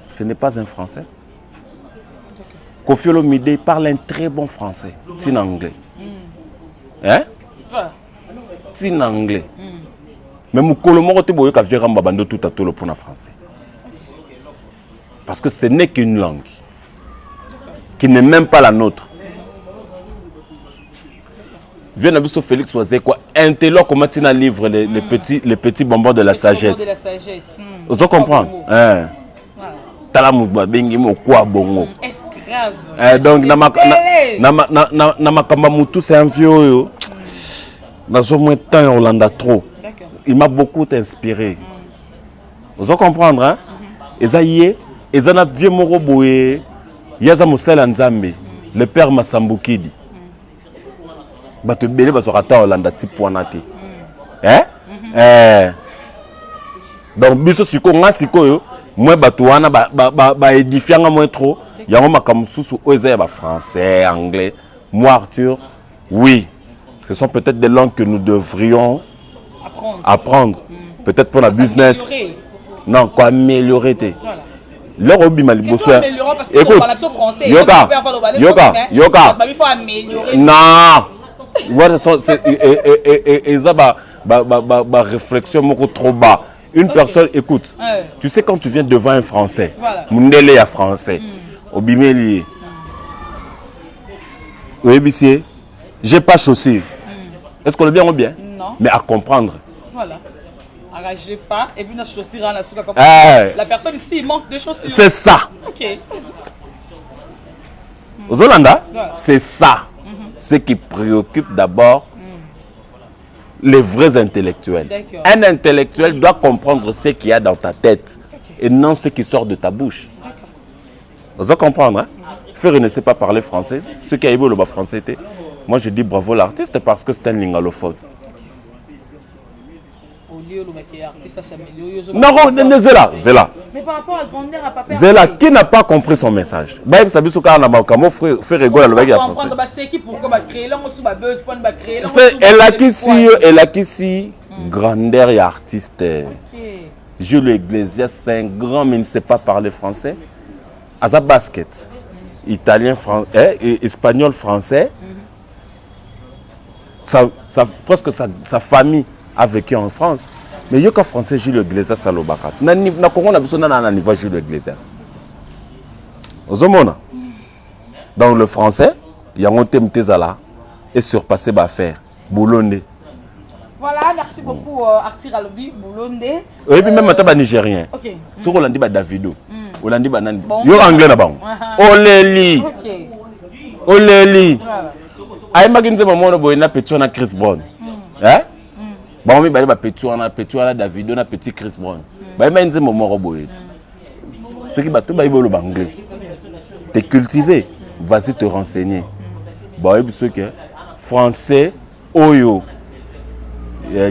Ce n'est pas un Français. Okay. Kofi Olomide parle un très bon français. C'est en anglais. Hein? C'est en anglais. Mais Moukolo Morote Boyo Kavjera Mbabando tout à tout le pour français. Parce que ce n'est qu'une langue qui n'est même pas la nôtre. Viens à Félix Oisé quoi, intello comment tu livre les petits bonbons de la sagesse. Vous comprenez? Talamouba bengi mo quoi bongo. Esclave. Donc na makamba mutu c'est un vieux. Dans au moins temps Hollanda trop. Il m'a beaucoup inspiré. Vous comprenez hein? Ezaïe, ezana vieux moro boye, yaza Moussel Nzambe, le père Masambukidi. Bato belé ba sorata Hollanda ti poinate. Hein? Donc biso siko nga siko yo, moi bato wana ba édifianga moi trop, yango makamususu oza ba français, anglais. Moi Arthur, oui. Ce sont peut-être des langues que nous devrions apprendre. Peut-être pour la business. Non, quoi améliorer. Voilà. Leur hobby maliboso. Écoute, Yoka. Non. Voilà, et ça ba réflexion beaucoup trop bas. Une personne, écoute, tu sais quand tu viens devant un Français, Mundele est français, Obimeli, Oebissier, j'ai pas chaussé. Est-ce qu'on est bien ou bien? Non. Mais à comprendre. Voilà. Arrangez pas et puis on a chaussures à la souka comme la personne ici il manque de chaussures. C'est ça. Ok. Aux Hollandais, c'est ça. Ce qui préoccupe d'abord les vrais intellectuels. Un intellectuel doit comprendre ce qu'il y a dans ta tête et non ce qui sort de ta bouche. Vous allez comprendre, hein? Ferry ne sait pas parler français. Ce qui a évolué le français, moi je dis bravo l'artiste parce que c'est un lingalophone. Non, c'est là. Mais par rapport à grandeur, à papa. Zéla, qui n'a pas compris son message? Baïb sabi souka na makamo frère rigole le bagage français. Elle a qui si grandeur et artiste. Jules Iglesias, c'est un grand mais il ne sait pas parler français. À sa basket, italien, espagnol, français. Presque sa famille a vécu en France. Mais il y a qu'un français, Jules Iglesias, Salobaka. Na Congo, on a besoin d'un niveau Jules Iglesias. Dans le français, il y a un thème Tezala et surpassé Baffer, Boulondé. Voilà, merci beaucoup, Arthur Alobi, Boulondé. Et puis même un Nigérien. Ok. Sur Hollandi, Davido. Hollandi, Nandi. Il y a un anglais là-bas. Oléli. Oléli. Aïe, imagine un moment où il y a un petit Chris Brown. Hein? Bon, mais il y a un petit Davido, un petit Chris Brown. Il y a un moment où ceux qui battent, ils vont anglais. Tu es cultivé, vas-y te renseigner. Bon, il y a français, Oyo.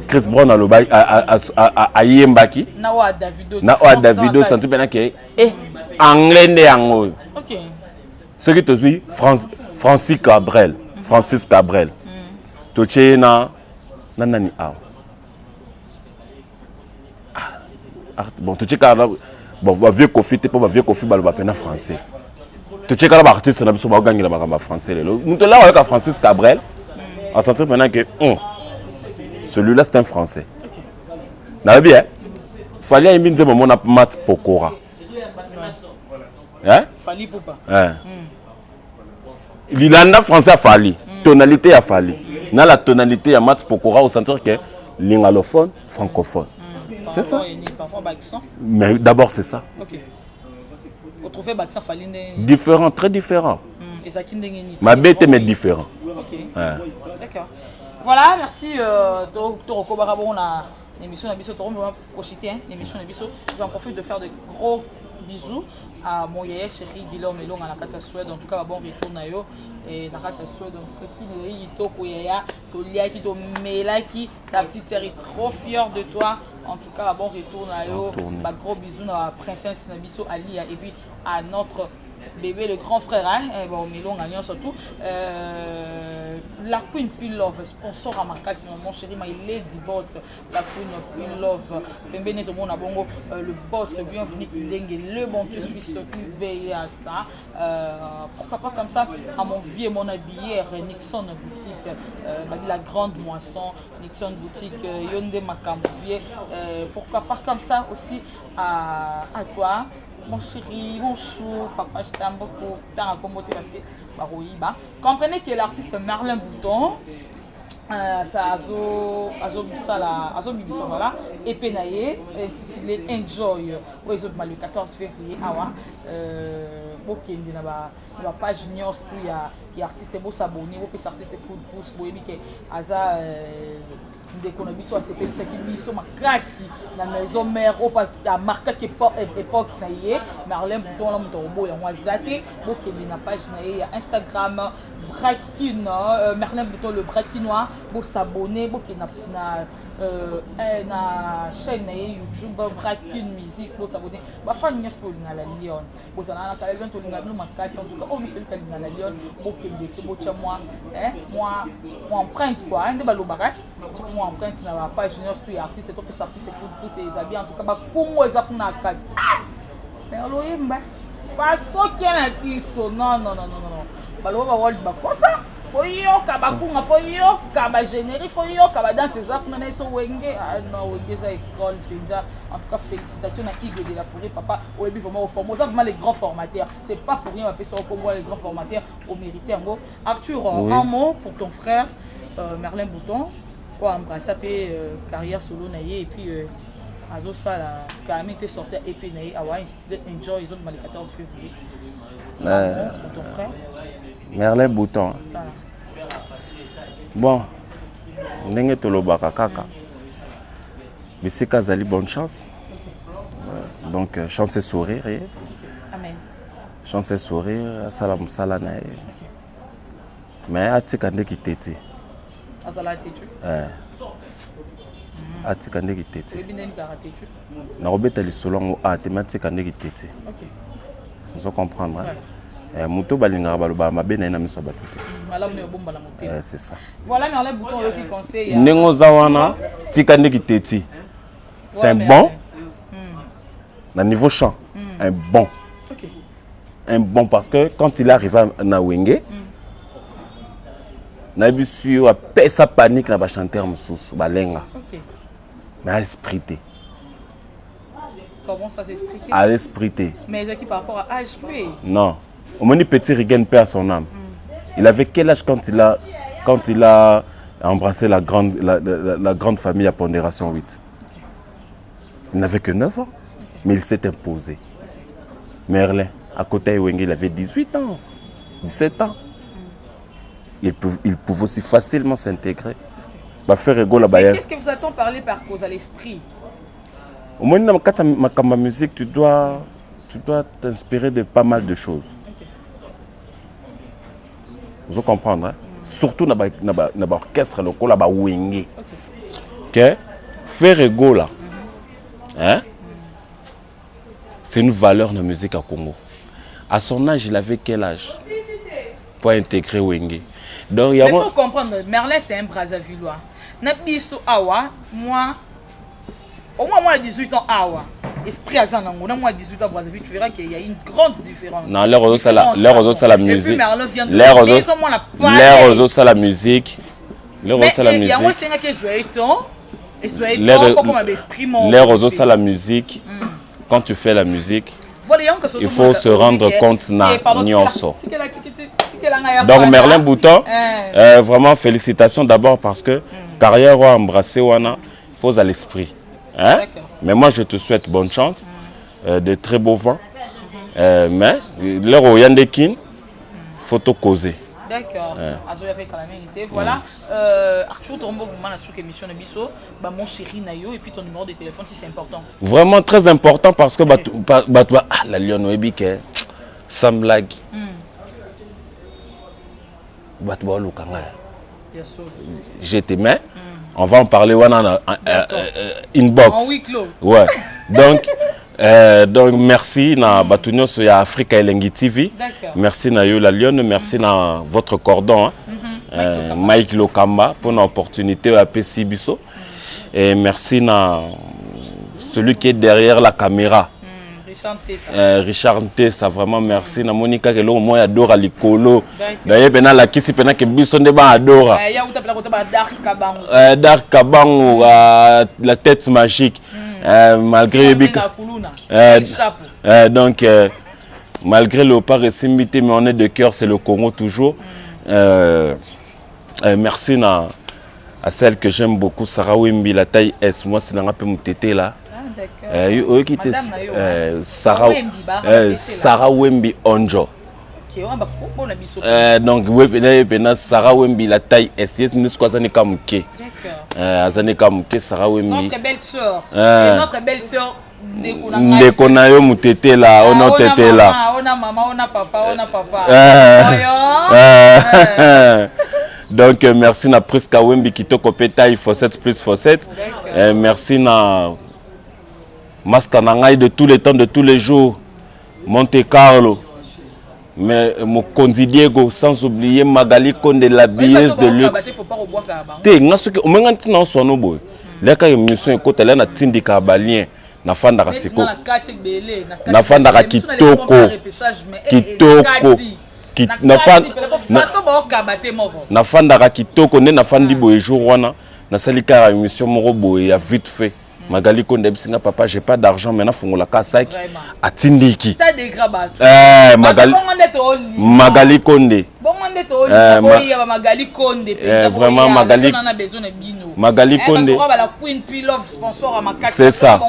Chris Brown a Yembaki. Nawa Davido. Nawa Davido, c'est un truc qui est anglais né en ok. Ce qui te suit, Francis Cabrel. Francis Cabrel. Tochena Nanani Aw. Bon, tu sais que bon, va vieux Kofi, t'es pas vieux Kofi, bah le bapena français. Tu sais que l'artiste n'a pas gagné la marque français. Nous te l'avons avec Francis Cabrel. En sentant maintenant que celui-là c'est un français. N'a bien. Fallait y dire mon Mat Pokora. Hein? Fallait pour pas. L'ilanda français a fallu. Tonalité a fallu. Dans la tonalité, à Mats Pokora, on sentir que l'ingalophone, francophone. C'est ça. Mais d'abord, c'est ça. Ok. Vous trouvez l'accent fallu différent, très différent. Ma bête est différent. Ok. Ouais. D'accord. Voilà, merci. J'en profite de faire de gros bisous à mon yaya chéri Guillaume Melon à la Kata Suède. En tout cas, bon retour na yo et na Kata Suède. Donc, qui est to yaya, to liaki, to melaki, ta petite sœur est trop fière de toi. En tout cas, bon retour na yo. Bah, gros bisous à la princesse Nabiso Ali et puis à notre bébé, le grand frère, hein, bon, Milon gagnant surtout. La Queen Pin Love, sponsor à ma case, mon chéri, il est du boss. La Queen Pin Love, le boss, bienvenue, le bon Dieu suisse qui veille à ça. Pourquoi pas comme ça, à mon vieux, mon habillé, Nixon boutique, la grande moisson, Nixon boutique, Yonde Makamouvier. Pourquoi pas comme ça aussi à toi. Mon chéri, mon chou, papa, je t'aime beaucoup. Parce que comprenez que l'artiste Merlin Bouton, ça a voilà, et Penaye, intitulé Enjoy, le 14 février, ok, il y a la page Nios, il y a artiste beau s'abonner, il y a artiste coup de pouce, il y a dès qu'on a vu ça, c'est ma classe, la maison mère, la marque qui est époque, Marlène Bouton, l'homme de robot, et moi, Zate, il y a page Instagram, Brakino, Marlène Bouton, le Brakinois, pour s'abonner, il y a na chaîne YouTube Brakin musique pour s'abonner ba fan nyas to na la Lyon bo sana na kala Lyon to linga no makasi en tout cas oh monsieur le kali na la Lyon bo kende ke bo moi moi empreinte quoi inde ba lobaka moi empreinte na ba page nyas to artiste to pe artiste pour ses habits en tout cas ba kumo eza kuna kati mais lo yemba façon qui na piso non ba lo ba world ba kosa foi yo kabakunga foi yo kaba générique foi yo kaba dans ces apps na so wenge non wenge ça école penza en tout cas félicitations à Igor de la Forêt papa au début vraiment au format vraiment les grands formateurs c'est pas pour rien on appelle ça au Congo les grands formateurs au mérité en gros Arthur un mot pour ton frère Merlin Bouton pour embrasser carrière solo naïe et puis azo ça la quand même été sorti et puis naïe avoir intitulé Enjoy ils ont le 14 février pour ton frère Merlin Bouton. Bon, ndenge tolobaka kaka. Bisika zali bonne chance. Donc chance et sourire. Amen. Chance et sourire, salam salana. Mais atika ndeki tete. Azala tetu. Atika ndeki tete. Ebineni karatetu. Na robeta lisolongo atika ndeki tete. OK. Vous comprendre. Muto balinga baloba mabe na miso batuté. Malamu yo bomba la moté. C'est ça. Voilà Merlin Bouton qui conseille. Nengo zawana tika ndeki tete. C'est un bon. Na niveau chant, un bon. OK. Un bon parce que quand il arrive à Nawenge, na bisu a pesa panique na ba chanteur mususu balenga. OK. Mais à esprité. Comment ça s'explique? À esprité. Mais qui par rapport à HP? Non. Au moins petit Rigen perd son âme. Il avait quel âge quand il a embrassé la grande famille à Pondération 8? Il n'avait que 9 ans. Mais il s'est imposé. Merlin, à côté de Wenge, il avait 18 ans, 17 ans. Il pouvait aussi facilement s'intégrer. Qu'est-ce que vous a-t-on parlé par cause à l'esprit? Au moins, dans ma musique, tu dois t'inspirer de pas mal de choses. Vous comprenez, hein? Surtout dans l'orchestre local, là-bas, Wenge. OK? Faire ego là. Hein? C'est une valeur dans la musique à Congo. À son âge, il avait quel âge pour intégrer Wenge? Donc, il faut comprendre, Merlin c'est un Brazzavillois. Nabiso Awa, moi, au moins moi 18 ans Awa. Esprit à Zanango, moi 18 ans Brazzaville, tu verras qu'il y a une grande différence. Non, l'air aux autres, c'est la musique. L'air aux autres, c'est la musique. L'air aux autres, c'est la musique. L'air aux autres, c'est la musique. Quand tu fais la musique, il faut se rendre compte na nyonso. Donc Merlin Bouton, vraiment félicitations d'abord parce que carrière a embrassé Wana, faut à l'esprit. Hein? Mais moi je te souhaite bonne chance, de très beaux vents. Mais l'heure où Yandekin, faut te causer. D'accord. Voilà. Arthur Torombo, vous m'avez souhaité émission de Bisso. Mon chéri Nayo et puis ton numéro de téléphone si c'est important. Vraiment très important parce que la Lyon Webik Sam Lag. Je t'aimais. On va en parler inbox. En huis clos. Ouais. Donc merci na Batunyo sur Africa Elengi TV. Merci na yo la Lyon, merci na votre cordon Mike Lokamba pour l'opportunité à PC Bisso. Et merci na celui qui est derrière la caméra. Richard Ntessa, vraiment merci na Monica que l'au moins adore à l'icolo. D'ailleurs pena la kisi pena que Bisso ne ba adore. Dark Kabango la tête magique. Malgré donc malgré le pas récimité mais on est de cœur, c'est le Congo toujours. Merci à celle que j'aime beaucoup, Sarah Wembi, la taille S. Moi c'est un peu mon tété là. Sarah Wembi Onjo. Donc Sarah Wembi la taille S. Sarah Wembi. Notre belle soeur. Notre belle soeur. Ndekonayo mutete là, on a tete là. On a maman, on a papa, on a papa. Donc merci na Priska Wembi qui te copeta il faut 7 plus faut 7. Merci na Master Nangai de tous les temps, de tous les jours. Monte Carlo. Mais mon Kondi Diego, sans oublier Magali Konde, la billeuse de luxe. Té, ngasuki, o menganti na sono boy. Leka yo mission ekota la na tindi ka balien na fanda ka seko. Na fanda ka kitoko. Kitoko. Na fanda ka kitoko ne na fandi boy jour wana na salika émission moko boy ya vite fait. Magali Konde bisinga papa j'ai pas d'argent maintenant fongola ka sac atindiki. Magali Konde. Vraiment Magali Konde. C'est ça.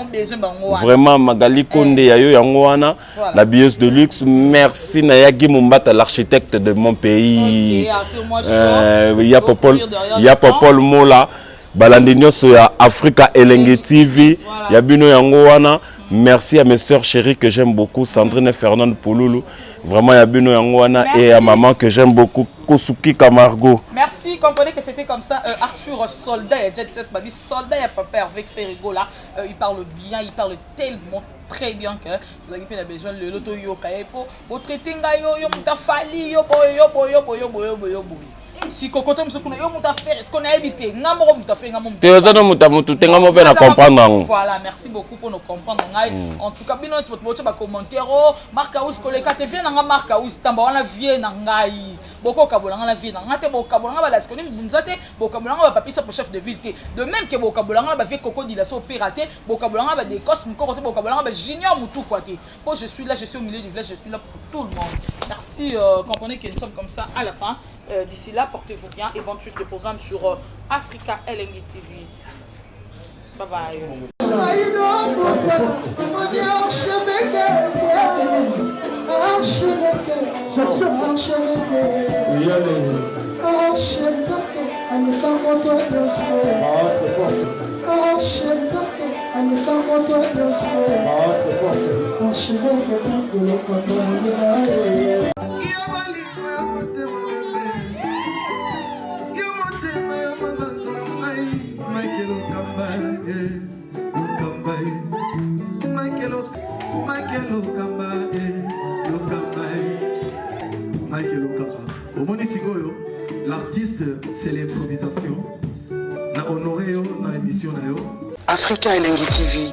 Vraiment Magali Konde yayo yango wana la billeuse de luxe. Merci na Yagi Mumbata l'architecte de mon pays. Il y a Popol Mola. Balandinyo sur Africa Elengi TV, Yabino Yangoana. Merci à mes sœurs chéries que j'aime beaucoup, Sandrine et Fernande Pouloulou. Vraiment Yabino Yangoana et à maman que j'aime beaucoup, Kosuki Camargo. Merci, comprenez que c'était comme ça. Arthur, soldat, soldat, il n'y a pas peur avec Ferrigo là. Il parle bien, il parle tellement très bien que vous avez besoin de l'auto yoka. Pour traiter yo mutafali yo boyo. Si cocotte me secoue, yo muta faire, est-ce qu'on a évité? Ngamo muta fait ngamo. Voilà, merci beaucoup pour nous comprendre. En tout cas, bino tu peux pas commenter. Marca ou skoleka te vient nga marca ou tamba wana vie na ngai. Boko kabolanga la vie na ngate boko kabolanga ba la skoni bunzate, boko kabolanga ba papisa pour chef de ville te. De même que boko kabolanga ba vie coco dit la so piraté, boko kabolanga ba des cos mko côté boko kabolanga ba junior mutu quoi te. Quand je suis là, je suis au milieu du village, je suis là pour tout le monde. Merci, comprenez que nous sommes comme ça à la fin. D'ici là, portez-vous bien et bonne suite de programme sur Africa Elengi TV. Bye bye. L'artiste, c'est l'improvisation. La honoré dans l'émission. Africa Elengi TV,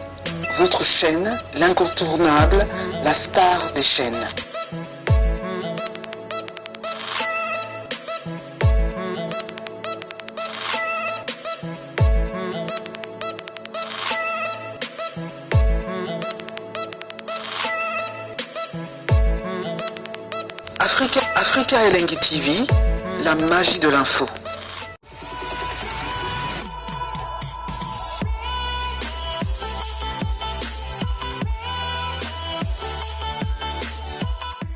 votre chaîne, l'incontournable, la star des chaînes. Africa Elengi TV, la magie de l'info.